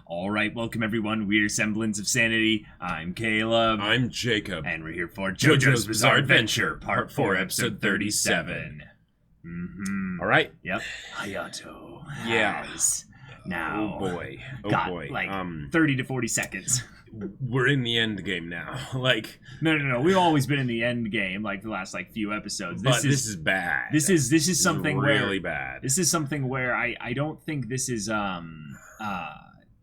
All right, welcome everyone. We're Semblance of Sanity. I'm Caleb. I'm Jacob. And we're here for JoJo's Bizarre Adventure, Part 4, Episode 37. Mm-hmm. All right. Yep. Hayato Yeah. Now. Oh boy. Oh got boy. Like 30 to 40 seconds. We're in the end game now. Like No. We've always been in the end game, like the last few episodes. This is bad. This is something really bad. This is something where I don't think this is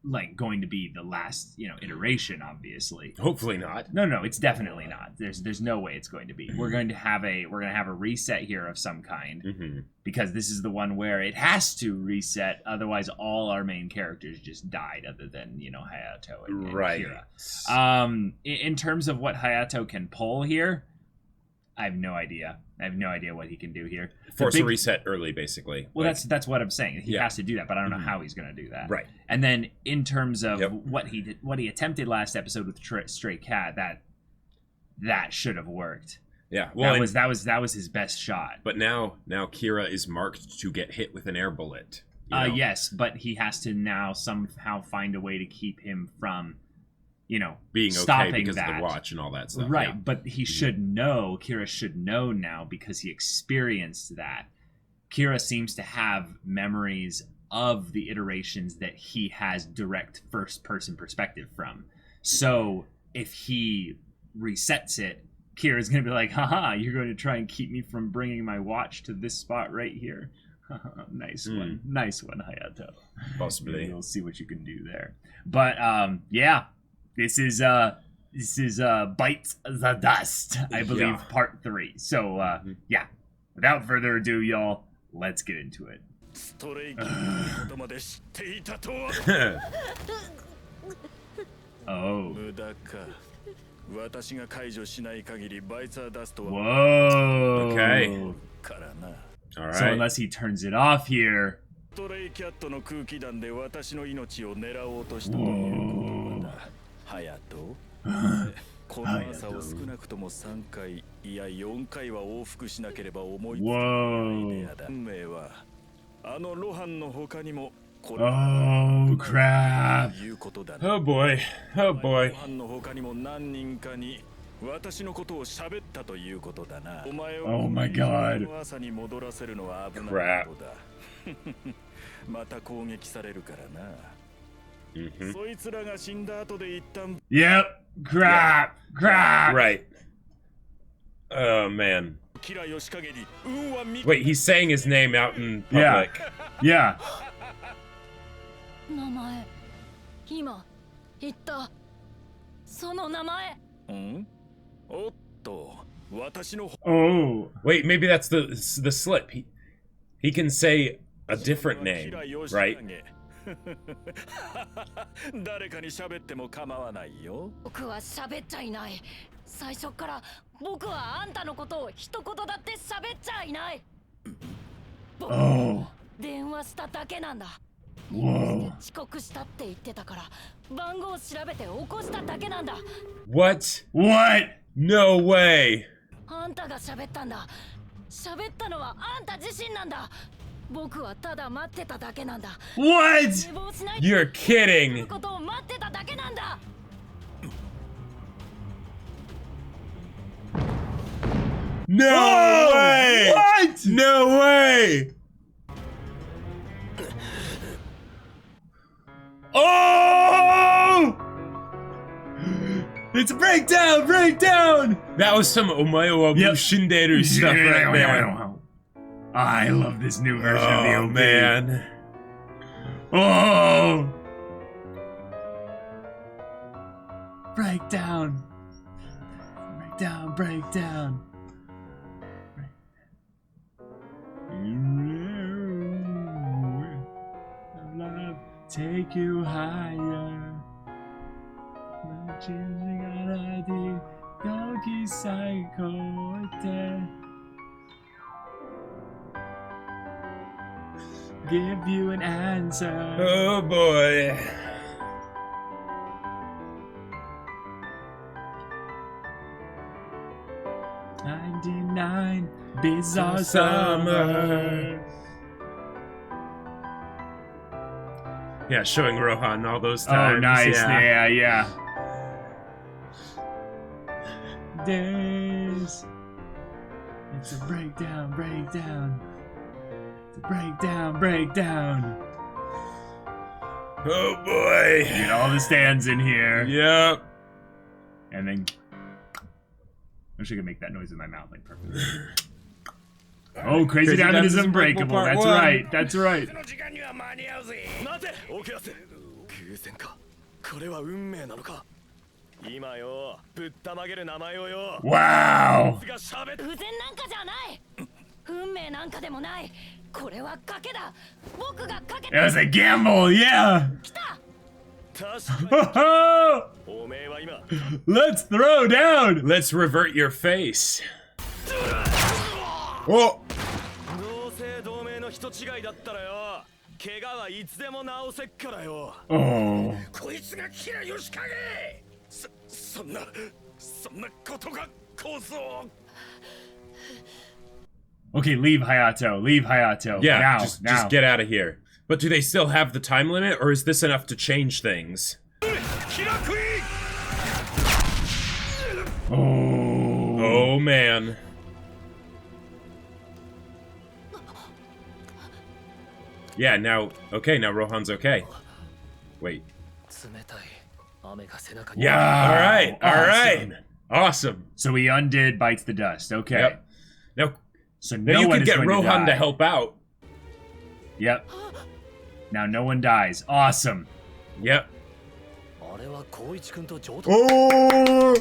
like going to be the last iteration. Obviously, hopefully not. No, it's definitely not. There's no way it's going to be. We're going to have a reset here of some kind, because this is the one where it has to reset. Otherwise, all our main characters just died, other than Hayato and Kira. In terms of what Hayato can pull here, I have no idea. I have no idea what he can do here. Force a reset early, basically. Well, that's what I'm saying. He has to do that, but I don't know how he's going to do that. Right. And then in terms of what he attempted last episode with Stray Cat, that should have worked. Yeah. Well, that was his best shot. But now Kira is marked to get hit with an air bullet. Yes, but he has to now somehow find a way to keep him from being stopping okay because that. of the watch and all that stuff. Right, yeah. but he should know, Kira should know now, because he experienced that. Kira seems to have memories of the iterations that he has direct first-person perspective from. So if he resets it, Kira's going to be like, haha, you're going to try and keep me from bringing my watch to this spot right here. Nice one, Hayato. Possibly. You'll see what you can do there. But, yeah. This is Bite the Dust, I believe, part 3. So, yeah. Without further ado, y'all, let's get into it. Oh. Whoa. Okay. All right. So unless he turns it off here. Whoa. Hayato. この朝を少なくとも3回いや4回は往復しなければ思いつかないアイデアだ。運命はあのロハンの他にもこれ Oh crap. いうことだ。Oh boy. Oh boy. ロハンの他にも何人かに私のことを喋ったということだな。お前は Oh my god. 朝に戻らせるのは危ないことだ。また攻撃されるからな。Yep. Crap. Right. Oh man. Wait, he's saying his name out in public. Yeah. Oh. Wait, maybe that's the slip. He can say a different name, right? 誰かに喋っても構わないよ。僕は喋っちゃいない。最初から僕はあんたのことを一言だって喋っちゃいない。僕は電話しただけなんだ。遅刻したって言ってたから番号を調べて起こしただけなんだ。What? No way. あんたが喋ったんだ。喋ったのはあんた自身なんだ。僕はただ待ってただけなんだ。What? You're kidding. ことを待ってただけなんだ。No way. What? No way. Oh! It's a breakdown. That was some Omae wa Bushinderu stuff right there. I love this new version of the OP. Man. Oh! Breakdown. Love, take you higher. Give you an answer. Oh boy. '99 bizarre summer. Yeah, showing Rohan all those times. Oh, nice. Yeah. Yeah. Days. It's a breakdown. It's a breakdown. Oh boy. Get all the stands in here. Yep. And then I wish I could make that noise in my mouth like perfectly. Oh, Crazy Diamond is unbreakable. Part That's one. right. That's right. 待てオキュラス偶然かこれは運命なのか今よぶったまげる名前をよ Wow. が喋る偶然なんかじゃない運命なんかでもないこれは賭けだ僕が賭け It was a gamble. Yeah. 来た確か Oh, におめえは今 let's throw down. Let's revert your face. Oh. 同姓同名の人違いだったらよ怪我はいつでも治せっからよ Oh. こいつがキラヨシカゲそんなことが構造 Okay, leave Hayato. Leave Hayato. Yeah, now. just now. get out of here. But do they still have the time limit, or is this enough to change things? キラクイ Oh. Oh man. Yeah, now, okay, now Rohan's okay. Wait. 冷たい雨が背中 Yeah, alright, alright. Awesome. So he undid bites the dust. Okay. Yep. Now, So now no you one can is get going Rohan to, to die. help out. Yep. Now no one dies. Awesome. Yep. あれは光一君と上等 Oh!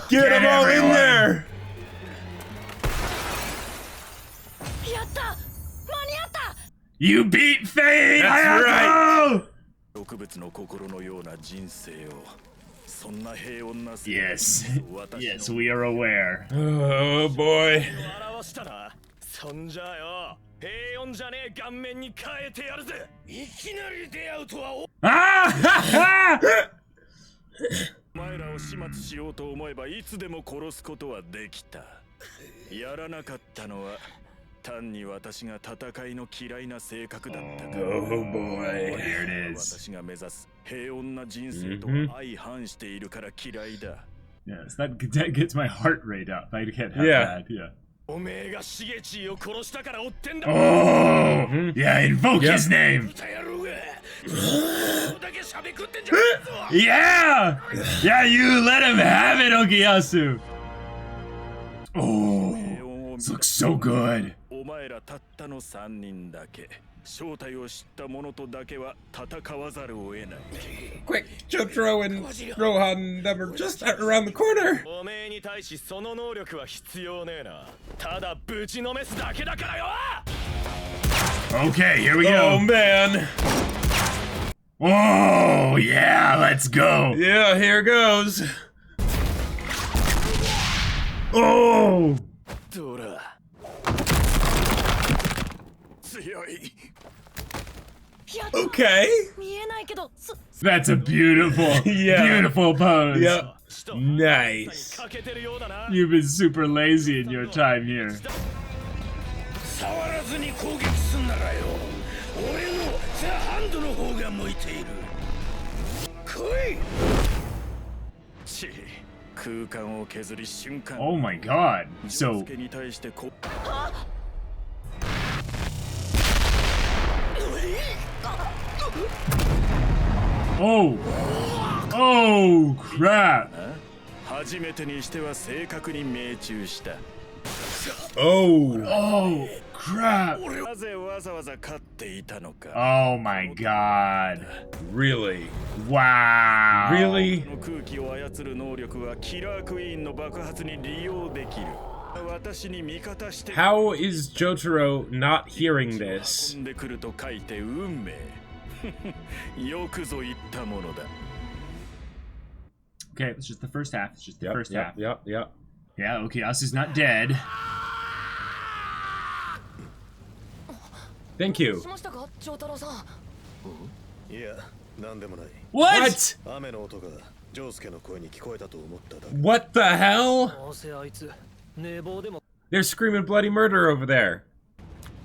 Get Get them all in everyone. there! やった間に合った You beat Fate, That's Hayato! 植物の心のような人生をそんな平穏な Yes. 私 Yes, we are aware. Oh boy. 表したなそんじゃよ平穏じゃねえ顔面に変えてやるぜいきなり出会うとはお Ah! 前らを始末しようと思えばいつでも殺すことはできたやらなかったのは単に私が戦いの嫌いな性格だったから Oh boy. Here it is. 私が目指す平穏な人生とは相反しているから嫌いだ Yes, that gets my heart rate up. I can't have Yeah. that. Yeah. おめえがシゲチーを殺したから追ってんだ Oh! Yeah, invoke Yep. his name. 豚野郎がそこだけしゃべくってんじゃねえぞ Yeah! Yeah, you let him have it, Okuyasu. Oh, 平穏を this looks so good. お前らたったの3人だけ正体を知った者とだけは戦わざるを得ない Quick, Jotaro and Rohan, them are just around the corner. おめえに対しその能力は必要ねえなただぶちのめすだけだからよ Okay, here we Oh go. man. Oh, yeah, let's go. Yeah, here goes. Oh! どら強い やった Okay. 見えないけど That's a beautiful, Yeah. beautiful pose. Yep. Nice. 欠けてるようだな You've been super lazy in your time here. 触らずに攻撃すんならよ俺のザ・ハンドの方が向いている来いち空間を削り瞬間 Oh my god. ジョ So, スケに対してこ oh. Oh, crap. 初めてにしては正確に命中した Oh. Oh, crap. なぜわざわざ勝っていたのか Oh my god. Really? Wow. こ Really? の空気を操る能力はキラークイーンの爆発に利用できる私に味方して How is Jotaro not hearing this? 運んでくると書いて運命よくぞ言ったものだ Okay, it's just the first half. It's just the first half. Yep. Yeah, Okuyasu's not dead. Thank you. しましたか丈太郎さんいや何でもない What? 雨の音がジョースケの声に聞こえたと思っただけ What the hell? どうせあいつ寝坊でも They're screaming bloody murder over there.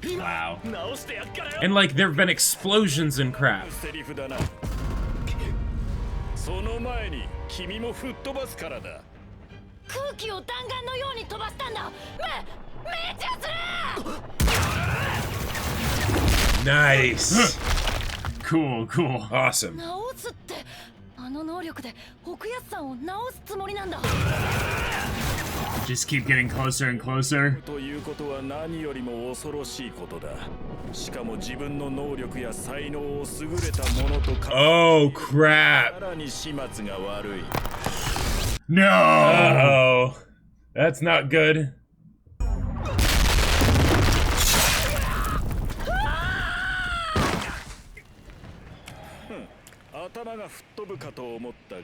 Wow. And like there've been explosions and crap. セリフだな。その前に君も吹っ飛ばすからだ。空気を弾丸のように飛ばしたんだ。命中する。 Nice. Cool, cool. Awesome. 直すってあの能力で奥安さんを直すつもりなんだ。 Just keep getting closer and closer. ということは何よりも恐ろしいことだ。しかも自分の能力や才能を優れたものとか。Oh crap. さらに始末が悪い。No! Uh-oh. That's not good. 頭が吹っ飛ぶかと思ったが、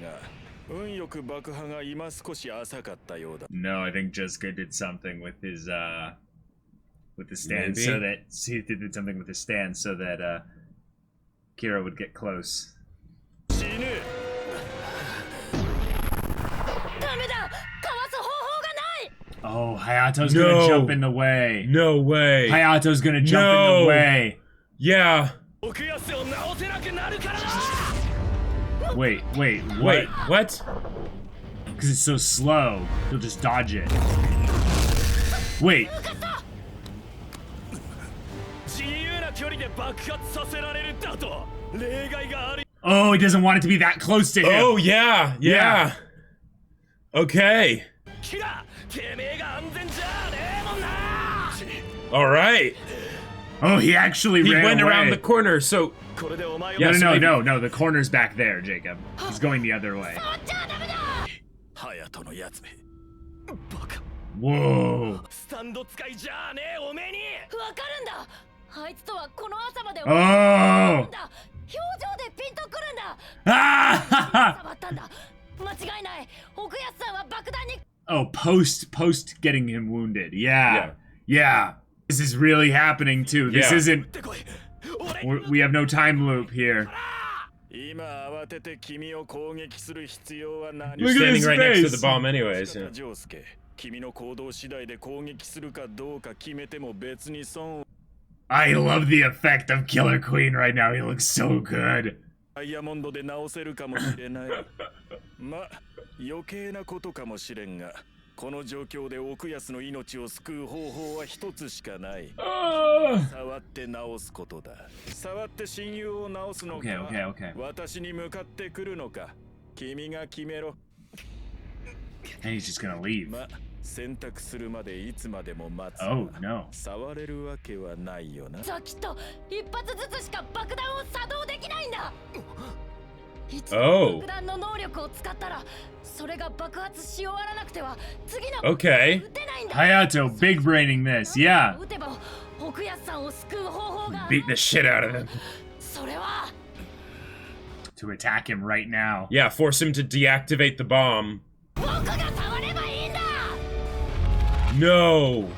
運よく爆破が今少し浅かったようだ。 No, I think Josuke did something with his stand Maybe. so that he did something with his stand so that Kira would get close. 死ぬ。ダメだ。かわす方法がない。 Oh, Hayato's gonna No. jump in the way. No way. Hayato's gonna jump in No. the way. Yeah. 奥安を直せなくなるからだ。 Wait, what? Wait, what? Because it's so slow, he'll just dodge it. Wait. 自由な距離で爆発させられるだと例外がある。 Oh, he doesn't want it to be that close to him. Oh yeah, yeah. Okay. キラ、てめえが安全じゃねえもんな。 All right. Oh, he actually He ran went away. around the corner, so これでお前を Yeah, No, so no, maybe- no, no, the corner's back there, Jacob. He's going the other way. 触っちゃダメだ。ハヤトのやつめ。バカ。 Whoa. スタンド使いじゃねえおめえに。わかるんだ。あいつとはこの朝まで Oh. 表情でピンとくるんだ。 Ah! 触ったんだ。間違いない。奥安さんは爆弾に。 Oh, post getting him wounded. Yeah. Yeah. This is really happening too. This Yeah. isn't ってこい。 we have no time loop here. 今慌てて君を攻撃する必要は何 you're Look at standing his right next to face. the bomb anyways. Yeah. ジョウスケ、君の行動次第で攻撃するかどうか決めても別に損。 I love the effect of Killer Queen right now. He looks so good. ダイヤモンドで直せるかもしれない。ま、余計なことかもしれんが、この状況で奥安の命を救う方法は一つしかない。触って直すことだ。触って親友を直すのか、 Okay. 私に向かってくるのか、君が決めろ。 And he's just gonna leave. ま、選択するまでいつまでも待つわ。 Oh no. 触れるわけはないよな。さあきっと一発ずつしか爆弾を作動できないんだ。一度 Oh. 爆弾の能力を使ったらそれが爆発し終わらなくては次の Okay. 撃てないんだ。 Hayato big braining this. Yeah. 撃てば奥安さんを救う方法が。 Beat the shit out of him. それは To attack him right now. Yeah, force him to deactivate the bomb. 僕が触ればいいんだ。 No.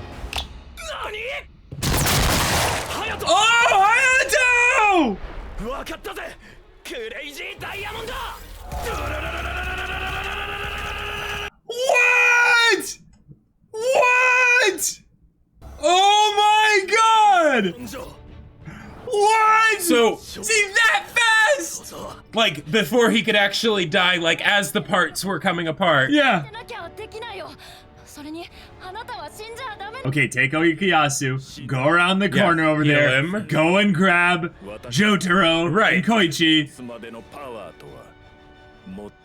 ハヤト、 Oh, Hayato! わかったぜ。クレイジーダイヤモンド。 What? What? Oh my god! What? So- see that fast? Like before he could actually die, like as the parts were coming apart. Yeah. でなきゃできないよ。それにあなたは死んじゃダメ。 Okay, take Okuyasu, go around the Yeah, corner over heal there, him. go and grab Jotaro Right. and Koichi. いつまでのパワーとは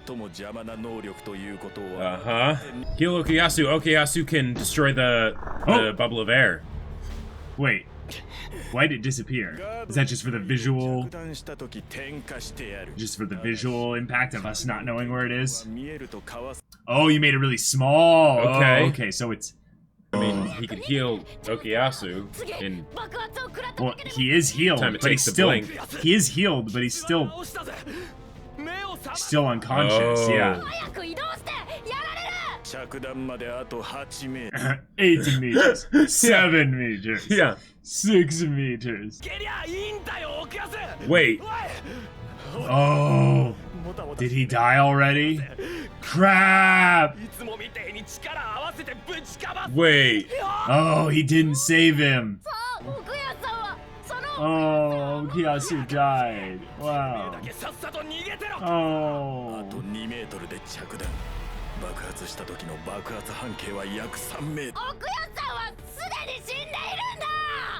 最も邪魔な能力ということは。 Uh-huh. Heal Okuyasu. Okuyasu can destroy the Oh. bubble of air. Wait, why did it disappear? Is that just for the visual? 着弾した時点火してやる。 Just for the visual impact of us not knowing where it is? 見えるとかわす。 Oh, you made it really small. Okay. Oh, okay, so it's... I mean, he could heal Okuyasu 次 in 爆発を食らった Well, だけで he is healed, Time it but he's takes to still... blink. He is healed, but he's still 直したぜ。目を覚ま still unconscious, Oh. yeah. 早く移動してやられる。着弾まであと8メートル。 8 meters, 7 meters, Yeah. 6 meters. 蹴りゃいいんだよ、奥安。 Wait. おい。 Oh, もたもた did he die already? Crap! いつもみてえに力合わせてぶちかます。 Wait. Oh, he didn't save him. さあ奥安 Oh, Okuyasu died. Wow. さっさと逃げてろ。 Oh. あと2メートルで着弾。爆発した時の爆発半径は約3メートル。奥谷さんはすでに死んでいるんだ。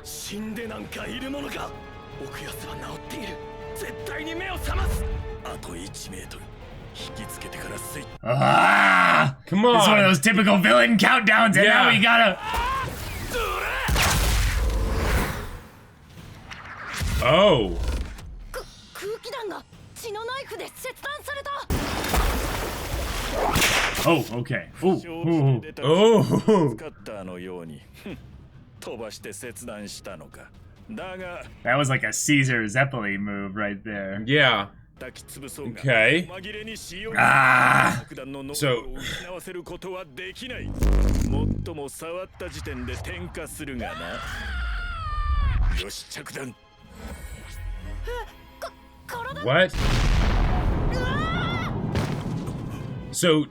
死んでなんかいるものか。奥安は治っている。絶対に目を覚ます。あと1メートル。引きつけてからスイッチ。 Ah! Come on. It's one of those typical villain countdowns, and now we gotta. Oh. 空気弾が血のナイフで切断された。 Oh, okay. Oh, 正 oh, 気 oh. で出た Oh. スカッターのように飛ばして切断したのか。だが That was like a Caesar Zeppeli move right there. Yeah. 抱き潰そうが Okay. 紛れに使用 Ah! 爆弾の能 So- 力を失わせることはできない。最も触った時点で点火するがな。よし着弾。 What? So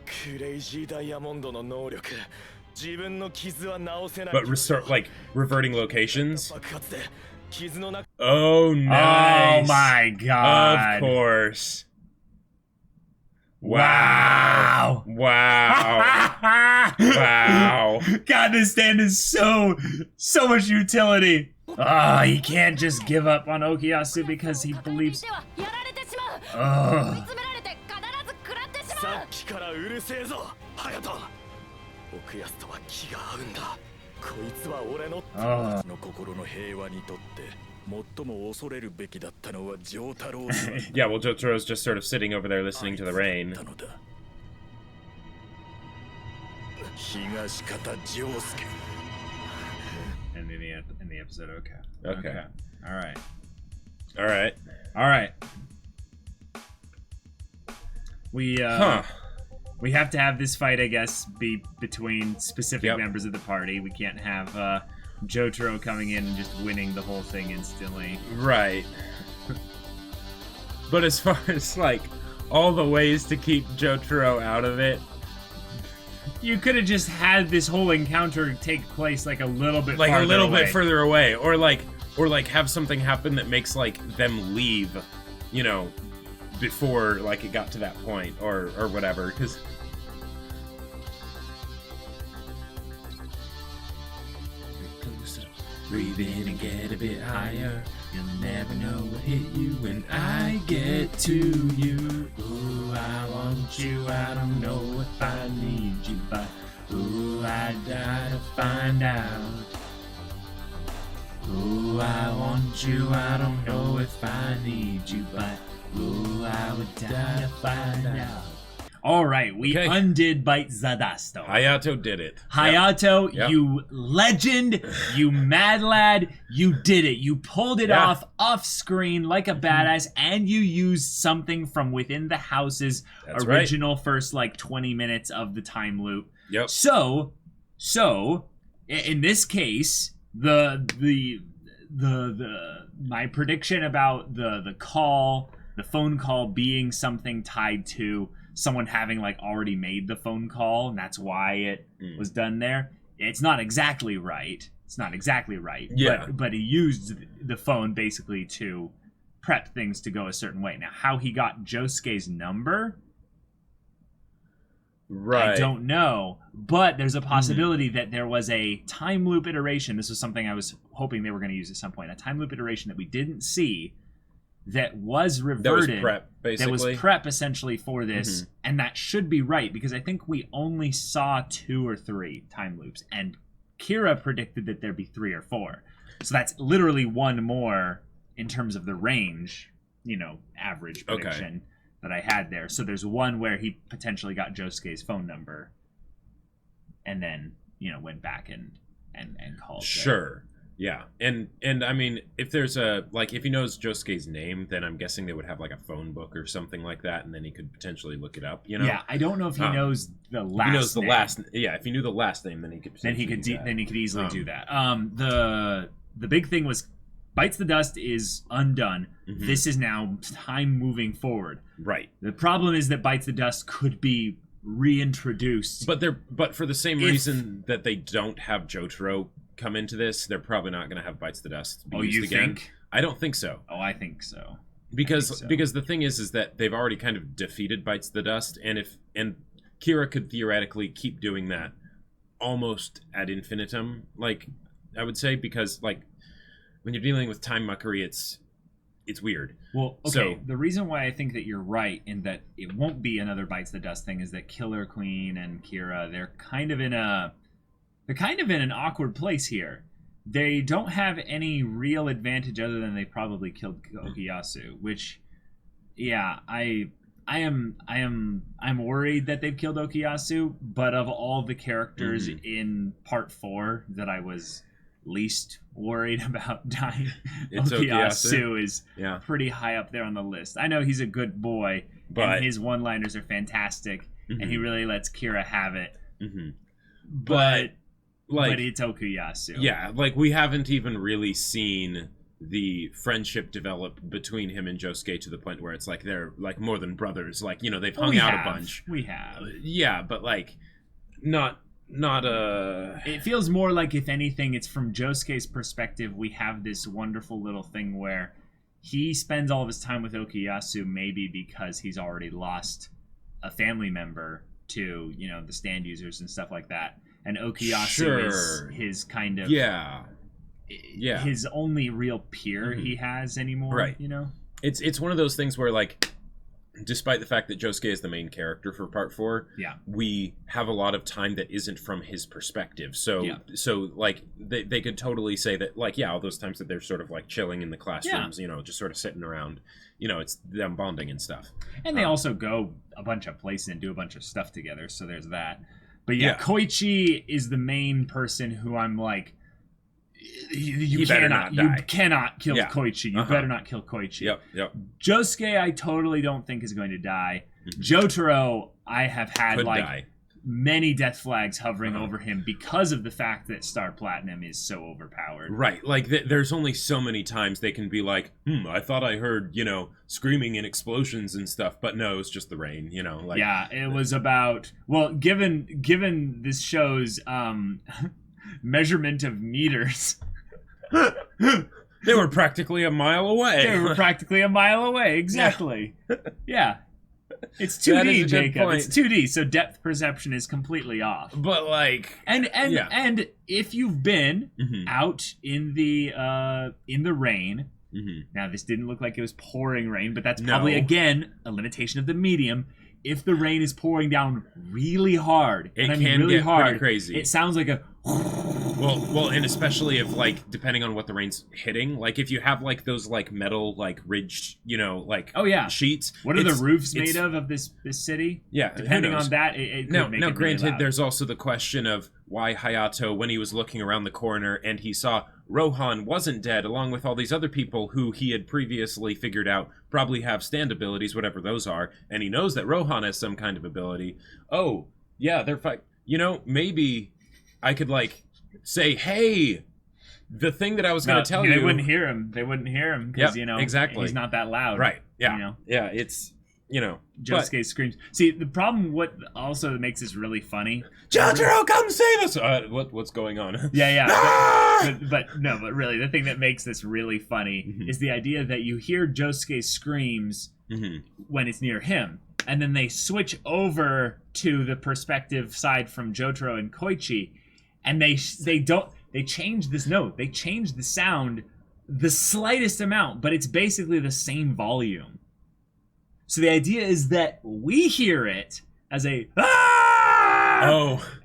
クレイジーダイヤモンドの能力。自分の傷は治せない。 but like reverting locations? 爆発で傷の中 Oh, Oh nice. my god. Of course. Wow. Wow. Wow. God, this stand is so much utility. Ah, he can't just give up on Okuyasu because he believes. やられてしまう。 Ugh. 追い詰められて必ず食らってしまさう。っきからうるせえぞハヤト。奥安とは気が合うんだ。こいつは俺の Ah. の心の平和にとって最も恐れるべきだったのは丈太郎 Yeah, well, Jotaro's just sort of sitting over there listening to the rain. だのだ。東方丈介。 And in the episode, okay. Okay. All right. All right. All right. We Huh. we have to have this fight, I guess, be between specific Yep. members of the party. We can't have Jotaro coming in and just winning the whole thing instantly. Right. But as far as, like, all the ways to keep Jotaro out of it, You could have just had this whole encounter take place like a little bit like a farther little away. bit further away, or like have something happen that makes like them leave, you know, before like it got to that point, or whatever. Because breathe in and get a bit higher. You'll never know what hit you when I get to you. Ooh, I want you. I don't know if I need you, but ooh, I die to find out. Ooh, I want you. I don't know if I need you, but ooh, I would die to find out. All right, we Okay. undid Bite Zadasto. Hayato did it. Hayato, Yep. you legend, you mad lad, you did it. You pulled it Yeah. off screen like a badass, and you used something from within the house's That's right. original first like 20 minutes of the time loop. Yep. So in this case, the my prediction about the phone call being something tied to someone having like already made the phone call, and that's why it was done there. It's not exactly right. Yeah. But he used the phone basically to prep things to go a certain way. Now, how he got Josuke's number, Right. I don't know, but there's a possibility that there was a time loop iteration. This was something I was hoping they were going to use at some point. A time loop iteration that we didn't see that was reverted. That was prep, basically. That was prep essentially for this, and that should be right because I think we only saw 2 or 3 time loops, and Kira predicted that there'd be 3 or 4. So that's literally one more in terms of the range, average prediction that I had there. So there's one where he potentially got Josuke's phone number and then, went back and called. Sure. Yeah. And I mean, if there's if he knows Josuke's name, then I'm guessing they would have like a phone book or something like that, and then he could potentially look it up, Yeah, I don't know if he knows the last He knows the name. last. Yeah, if he knew the last name, then he could. Then he could do that. then he could easily do that. The big thing was Bites the Dust is undone. This is now time moving forward. Right. The problem is that Bites the Dust could be reintroduced. But for the same reason that they don't have Jotaro come into this, they're probably not going to have Bites the Dust be Oh, used you again. think? I don't think so. Oh, I think so. Because the thing is that they've already kind of defeated Bites the Dust, and Kira could theoretically keep doing that almost ad infinitum, like I would say, because like when you're dealing with time muckery, it's weird. Well, okay. So, the reason why I think that you're right in that it won't be another Bites the Dust thing is that Killer Queen and Kira, they're kind of in an awkward place here. They don't have any real advantage other than they probably killed Okuyasu, which, yeah, I'm worried that they've killed Okuyasu, but of all the characters in part 4 that I was least worried about dying, Okuyasu is pretty high up there on the list. I know he's a good boy, and his one-liners are fantastic, and he really lets Kira have it. But it's Okuyasu. Yeah, like we haven't even really seen the friendship develop between him and Josuke to the point where it's like they're like more than brothers. Like, you know, they've hung out a bunch. We have. Yeah, but like not It feels more like, if anything, it's from Josuke's perspective. We have this wonderful little thing where he spends all of his time with Okuyasu, maybe because he's already lost a family member to, you know, the stand users and stuff like that. And Okuyasu is his kind of his only real peer he has anymore. Right. You know, it's one of those things where, like, despite the fact that Josuke is the main character for part 4, we have a lot of time that isn't from his perspective. So like they could totally say that, like, all those times that they're sort of like chilling in the classrooms, you know, just sort of sitting around, you know, it's them bonding and stuff. And they also go a bunch of places and do a bunch of stuff together. So there's that. But Koichi is the main person who I'm like, you cannot kill Koichi. You better not kill Koichi. Yep. Josuke, I totally don't think is going to die. Jotaro, I have had many death flags hovering over him because of the fact that Star Platinum is so overpowered. Right, like there's only so many times they can be like, I thought I heard, you know, screaming and explosions and stuff, but no, it's just the rain, you know. Like, yeah, it was about, well, given this show's measurement of meters, they were practically a mile away. Exactly. Yeah. It's 2D, Jacob. It's 2D, so depth perception is completely off. But like, and if you've been out in the rain, now this didn't look like it was pouring rain, but that's probably again a limitation of the medium. If the rain is pouring down really hard, it can get pretty crazy. It sounds like a well, and especially if, like, depending on what the rain's hitting, like if you have like those like metal like ridged, you know, like sheets. What are the roofs made of this city? Yeah, depending on that, it could make it granted, really loud. There's also the question of why Hayato, when he was looking around the corner and he saw Rohan wasn't dead, along with all these other people who he had previously figured out probably have stand abilities, whatever those are, and he knows that Rohan has some kind of ability. Oh, yeah, they're fight. You know, maybe I could like say, hey, the thing that I was going to tell you. They wouldn't hear him because, you know, exactly. He's not that loud. Right. Yeah. You know? Yeah. It's, you know, Josuke screams. See, the problem, what also makes this really funny. Jotaro, come save us! What's going on? Yeah. but really, the thing that makes this really funny is the idea that you hear Josuke screams when it's near him, and then they switch over to the perspective side from Jotaro and Koichi, and they change this note. They change the sound the slightest amount, but it's basically the same volume. So the idea is that we hear it as a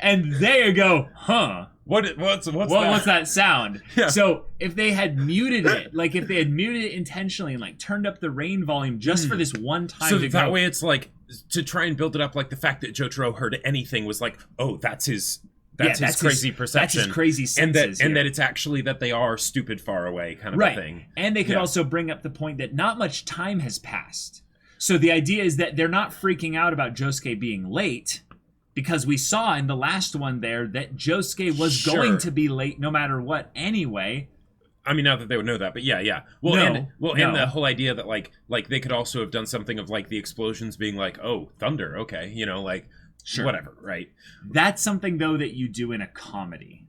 and they go, huh? What's that sound? Yeah. So if they had muted it, like if they had muted it intentionally and like turned up the rain volume just for this one time, so that way it's like to try and build it up, like the fact that Jotaro heard anything was like, oh, that's his crazy perception. That's his crazy senses. And that it's actually that they are stupid far away kind of a thing. And they could also bring up the point that not much time has passed. So the idea is that they're not freaking out about Josuke being late, because we saw in the last one there that Josuke was going to be late no matter what anyway. I mean, not that they would know that, but yeah. And the whole idea that like they could also have done something of like the explosions being like, oh, thunder, okay, you know, like whatever, right? That's something though that you do in a comedy.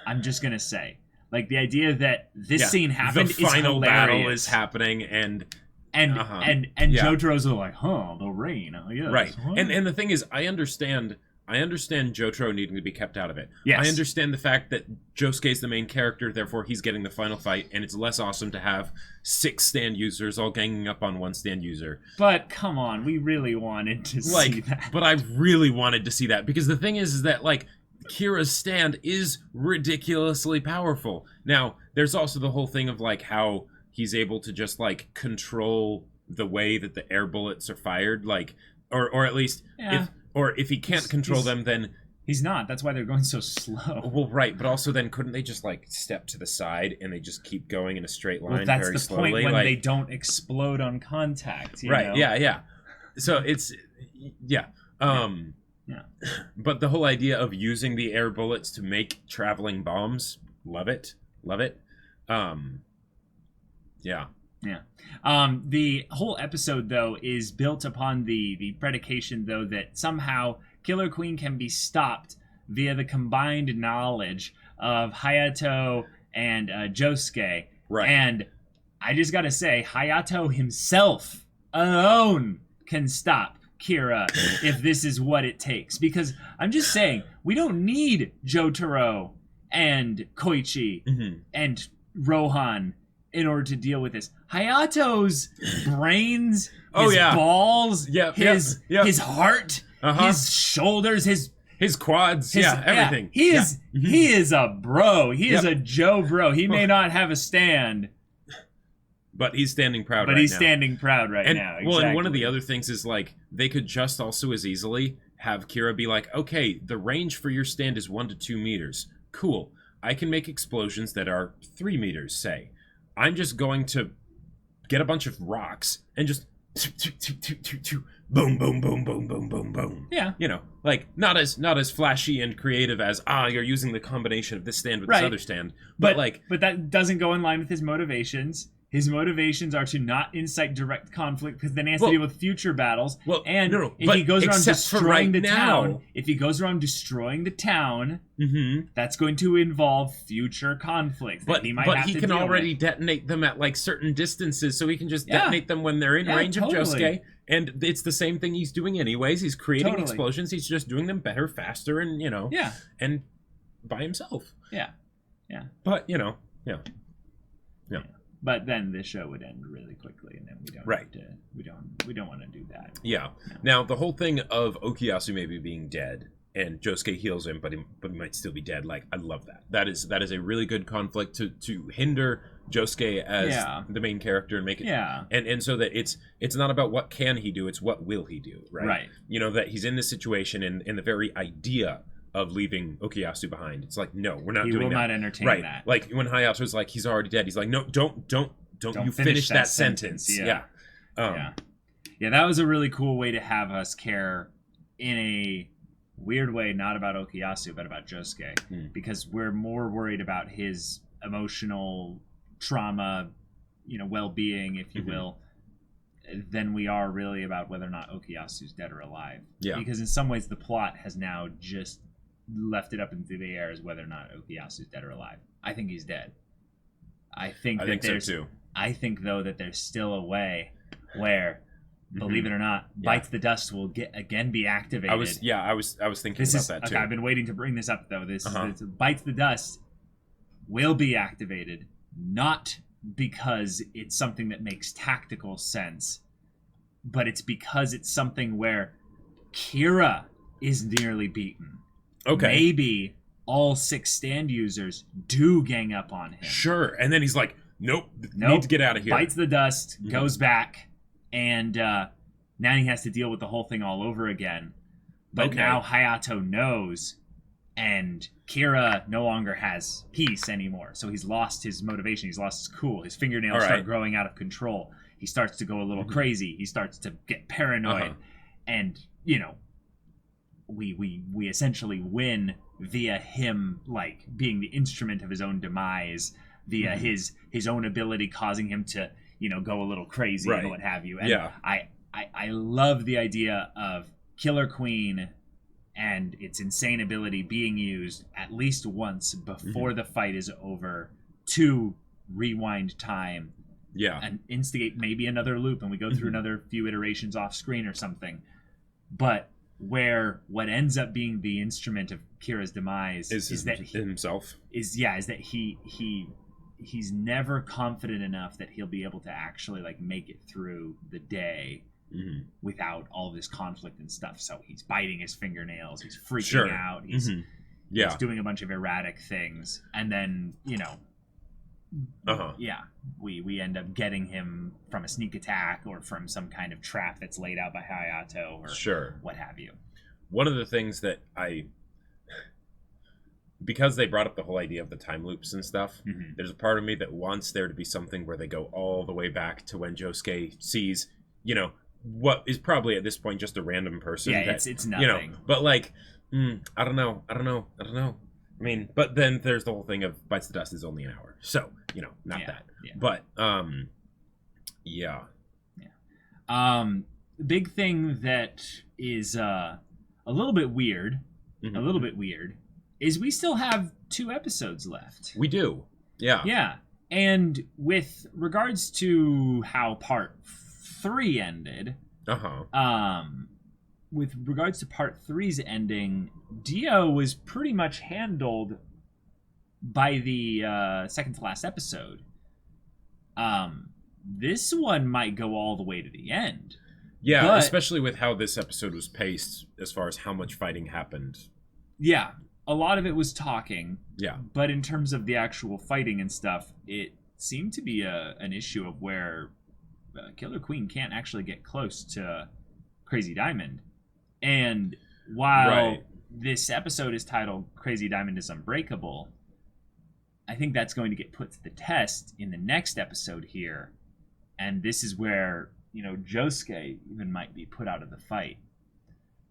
I'm just gonna say, like, the idea that this scene happened the final is hilarious. battle is happening, and Jotaro's like, the rain, yes. Right. Huh? And the thing is, I understand Jotaro needing to be kept out of it. Yes. I understand the fact that Josuke is the main character, therefore he's getting the final fight, and it's less awesome to have 6 stand users all ganging up on 1 stand user. But come on, we really wanted to see that. But I really wanted to see that, because the thing is that, like, Kira's stand is ridiculously powerful. Now, there's also the whole thing of, like, how he's able to just, like, control the way that the air bullets are fired, like, or at least if he can't control them, then he's not. That's why they're going so slow. Well, right, but also then couldn't they just, like, step to the side and they just keep going in a straight line that's very the slowly? point when like, they don't explode on contact. You right? know? Yeah. So it's yeah. But the whole idea of using the air bullets to make traveling bombs, love it. Yeah. The whole episode, though, is built upon the predication, though, that somehow Killer Queen can be stopped via the combined knowledge of Hayato and Josuke. Right. And I just gotta say, Hayato himself alone can stop Kira if this is what it takes. Because I'm just saying, we don't need Jotaro and Koichi and Rohan in order to deal with this. Hayato's brains, his balls, his heart, his shoulders, his quads, everything. He is a bro. He is a Joe bro. He may not have a stand, but he's standing proud now. Standing proud right now. Exactly. Well, and one of the other things is, like, they could just also as easily have Kira be like, okay, the range for your stand is 1 to 2 meters. Cool. I can make explosions that are 3 meters, say. I'm just going to get a bunch of rocks and just boom, boom, boom, boom, boom, boom, boom. Yeah. You know, like, not as flashy and creative as, you're using the combination of this stand with this other stand. But that doesn't go in line with his motivations. His motivations are to not incite direct conflict, because then he has to deal with future battles. If he goes around destroying the town, that's going to involve future conflict. But he can already detonate them at, like, certain distances, so he can just detonate them when they're in range of Josuke. And it's the same thing he's doing anyways. He's creating explosions. He's just doing them better, faster, and, and by himself. Yeah. But, Yeah. But then the show would end really quickly, and then we don't want to do that. Yeah. Now, the whole thing of Okuyasu maybe being dead and Josuke heals him, but he might still be dead. Like, I love that. That is a really good conflict to hinder Josuke as the main character and make it and so that it's not about what can he do, it's what will he do, right? You know, that he's in this situation, and the very idea of leaving Okuyasu behind, it's like, no, we're not doing that. He will not entertain that. Like, when Hayato's like, he's already dead, he's like, no, don't you finish that sentence. Yeah, that was a really cool way to have us care in a weird way, not about Okuyasu, but about Josuke, because we're more worried about his emotional trauma, well-being, if you will, than we are really about whether or not Okuyasu's dead or alive. Yeah. Because in some ways, the plot has now just left it up into the air as whether or not Okuyasu's dead or alive. I think he's dead. I think so too. I think, though, that there's still a way where, believe it or not, Bites the Dust will again be activated. I was thinking about that too. Okay, I've been waiting to bring this up, though. This Bites the Dust will be activated, not because it's something that makes tactical sense, but it's because it's something where Kira is nearly beaten. Okay. Maybe all 6 stand users do gang up on him. Sure. And then he's like, nope, need to get out of here. Bites the dust, goes back, and now he has to deal with the whole thing all over again. But now Hayato knows, and Kira no longer has peace anymore. So he's lost his motivation. He's lost his cool. His fingernails start growing out of control. He starts to go a little crazy. He starts to get paranoid. And, we essentially win via him, like, being the instrument of his own demise, via his own ability causing him to, go a little crazy and what have you. And I love the idea of Killer Queen and its insane ability being used at least once before the fight is over to rewind time and instigate maybe another loop, and we go through another few iterations off screen or something. But where what ends up being the instrument of Kira's demise is that he's never confident enough that he'll be able to actually like make it through the day without all this conflict and stuff. So he's biting his fingernails, he's freaking out, he's doing a bunch of erratic things, and then we end up getting him from a sneak attack or from some kind of trap that's laid out by Hayato or what have you. One of the things that because they brought up the whole idea of the time loops and stuff, there's a part of me that wants there to be something where they go all the way back to when Josuke sees, what is probably at this point just a random person. Yeah, it's nothing. But like, I don't know. I mean, but then there's the whole thing of Bites the Dust is only an hour. So, not that. Yeah. But, the big thing that is a little bit weird, is we still have 2 episodes left. We do. Yeah. Yeah. And with regards to how part 3 ended, with regards to part 3's ending, Dio was pretty much handled by the second to last episode. This one might go all the way to the end. Yeah, especially with how this episode was paced as far as how much fighting happened. Yeah, a lot of it was talking. Yeah. But in terms of the actual fighting and stuff, it seemed to be an issue of where Killer Queen can't actually get close to Crazy Diamond. And while this episode is titled Crazy Diamond is Unbreakable, I think that's going to get put to the test in the next episode here. And this is where, Josuke even might be put out of the fight.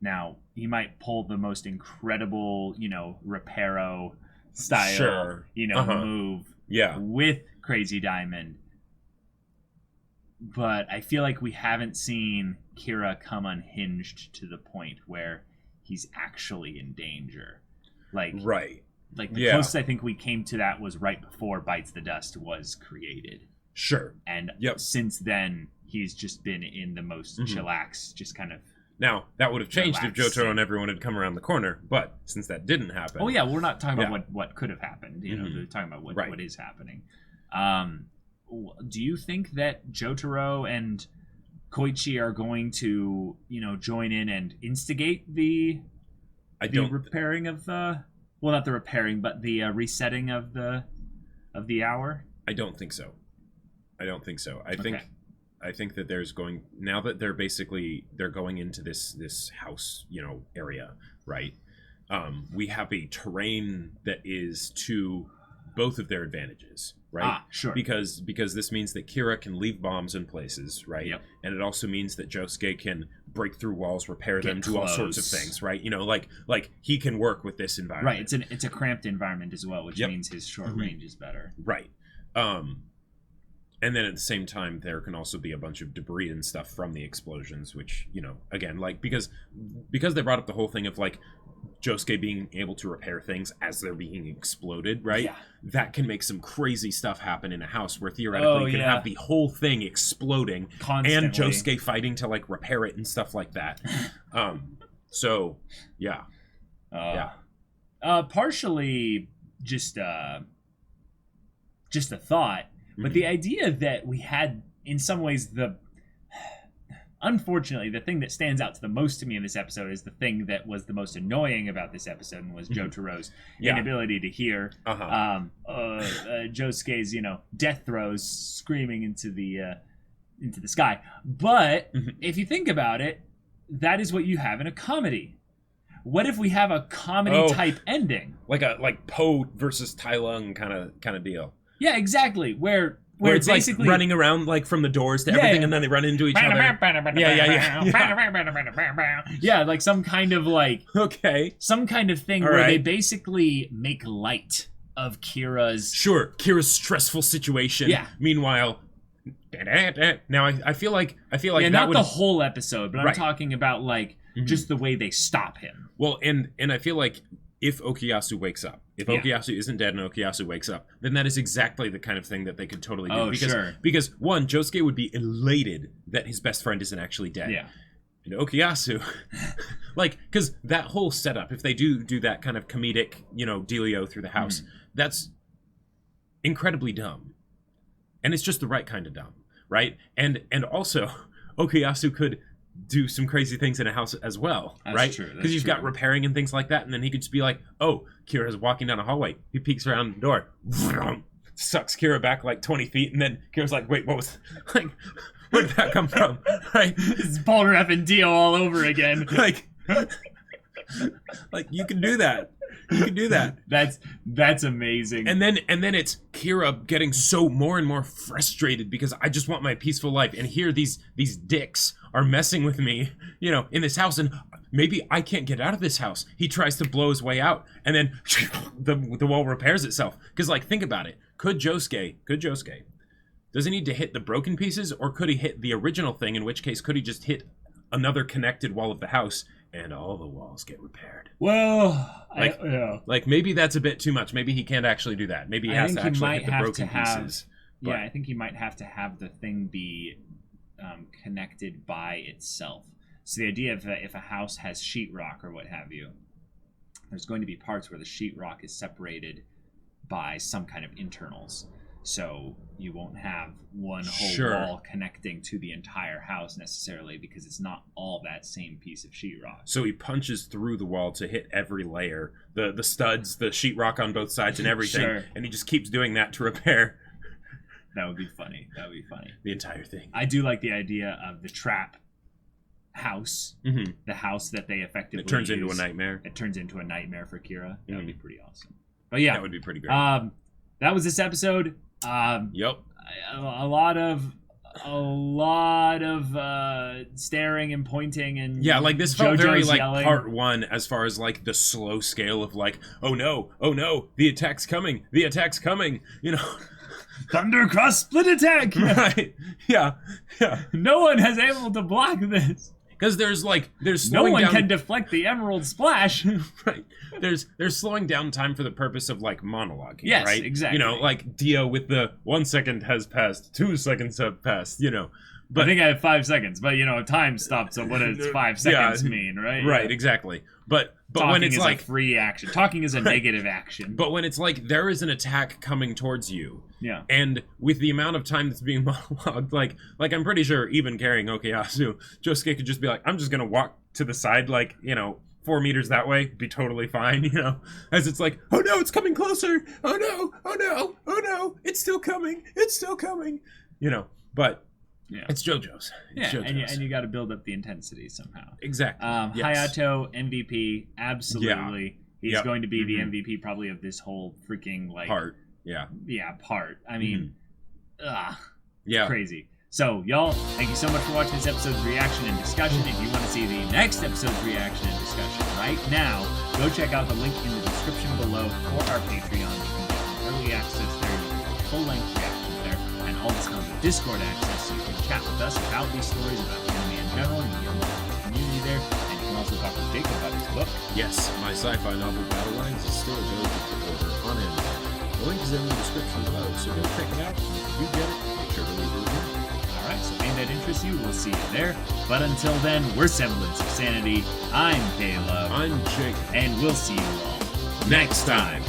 Now, he might pull the most incredible, Reparo style, move with Crazy Diamond. But I feel like we haven't seen Kira come unhinged to the point where he's actually in danger. Like the closest I think we came to that was right before Bites the Dust was created. Sure. And since then, he's just been in the most chillax, just kind of... Now, that would have changed if Jotaro and everyone had come around the corner, but since that didn't happen... Oh, yeah, we're not talking about what could have happened. We're talking about what is happening. Do you think that Jotaro and Koichi are going to, join in and instigate the repairing of the... Well, not the repairing, but the resetting of the hour? I don't think so. I think that there's going, now that they're going into this house, area, right? We have a terrain that is to both of their advantages, right? Ah, sure. Because this means that Kira can leave bombs in places, right? Yep. And it also means that Josuke can break through walls, repair them, do all sorts of things, right? Like he can work with this environment. Right. It's a cramped environment as well, which means his short range is better. Right. And then at the same time, there can also be a bunch of debris and stuff from the explosions, which, again, like, because they brought up the whole thing of, like, Josuke being able to repair things as they're being exploded, right? Yeah. That can make some crazy stuff happen in a house where theoretically you can have the whole thing exploding constantly, and Josuke fighting to, like, repair it and stuff like that. So, yeah. Partially just a thought. But the idea that we had, in some ways, unfortunately, the thing that stands out to the most to me in this episode is the thing that was the most annoying about this episode, and was Jotaro's inability to hear Josuke's, death throes screaming into the sky. But if you think about it, that is what you have in a comedy. What if we have a comedy type ending, like Poe versus Tai Lung kind of deal? Yeah, exactly. Where it's basically like running around like from the doors to everything, and then they run into each other. Yeah, like some kind of some kind of thing where they basically make light of Kira's stressful situation. Yeah. Meanwhile, now I feel like not the whole episode, but I'm talking about like just the way they stop him. Well, and I feel like if Okuyasu wakes up, if Okuyasu isn't dead and Okuyasu wakes up, then that is exactly the kind of thing that they could totally do. Because one, Josuke would be elated that his best friend isn't actually dead. Yeah. And Okuyasu, like, because that whole setup, if they do that kind of comedic, dealio through the house, that's incredibly dumb. And it's just the right kind of dumb, right? And also, Okuyasu could do some crazy things in a house as well, right? Because you've got repairing and things like that, and then he could just be like, oh, Kira's walking down a hallway. He peeks around the door, sucks Kira back like 20 feet, and then Kira's like, wait, what was... like, where did that come from? Right? It's Polar F and Dio all over again. like you can do that. You can do that. That's amazing. And then it's Kira getting so more and more frustrated because I just want my peaceful life, and here these dicks are messing with me, in this house, and maybe I can't get out of this house. He tries to blow his way out, and then the wall repairs itself. Because, like, think about it. Could Josuke, does he need to hit the broken pieces, or could he hit the original thing, in which case could he just hit another connected wall of the house and all the walls get repaired? Well, like maybe that's a bit too much. Maybe he can't actually do that. Maybe he has to actually hit the broken pieces. Yeah, I think he might have to have the thing be connected by itself. So the idea of if a house has sheetrock or what have you, there's going to be parts where the sheetrock is separated by some kind of internals. So you won't have one whole wall connecting to the entire house necessarily, because it's not all that same piece of sheetrock. So he punches through the wall to hit every layer, the studs, the sheetrock on both sides and everything, and he just keeps doing that to repair. That would be funny. The entire thing. I do like the idea of the trap house, the house that they effectively It turns use. into a nightmare. It turns into a nightmare for Kira. That would be pretty awesome. But yeah, that would be pretty great. That was this episode. Yep. A lot of staring and pointing and like this felt JoJo's very like yelling. part one as far as like the slow scale of like, oh no, the attack's coming, Thunder Cross split attack. Right. Yeah. No one has able to block this. Because there's no one down... can deflect the Emerald Splash. Right. There's slowing down time for the purpose of like monologuing. Yes, right? exactly. Like Dio with the 1 second has passed, 2 seconds have passed. But I think I have 5 seconds, but time stopped. So what does 5 seconds mean, right? Right. Exactly. But talking when it's is like a free action, talking is a negative action. But when it's like there is an attack coming towards you, and with the amount of time that's being monologued, like I'm pretty sure even carrying Okuyasu, Josuke could just be like, I'm just gonna walk to the side, 4 meters that way, be totally fine, as it's like, oh no, it's coming closer, oh no, it's still coming, but. Yeah. It's JoJo's. And you got to build up the intensity somehow. Exactly. Hayato, MVP, absolutely. He's going to be the MVP probably of this whole freaking part. Part. I mean, it's crazy. So, y'all, thank you so much for watching this episode's reaction and discussion. If you want to see the next episode's reaction and discussion right now, go check out the link in the description below for our Patreon. You can get early access there, you can get full-length reactions there, and all this comes with Discord access, so you can chat with us about these stories, about anime in general, and you can get the community there, and you can also talk with Jacob about his book. Yes, my sci-fi novel Battle Lines is still available to order on Amazon. The link is in the description below, so go check it out. If you get it, make sure to leave a review. Alright, so anything that interests you, we'll see you there. But until then, we're Semblance of Sanity. I'm Caleb. I'm Jacob. And we'll see you all next time.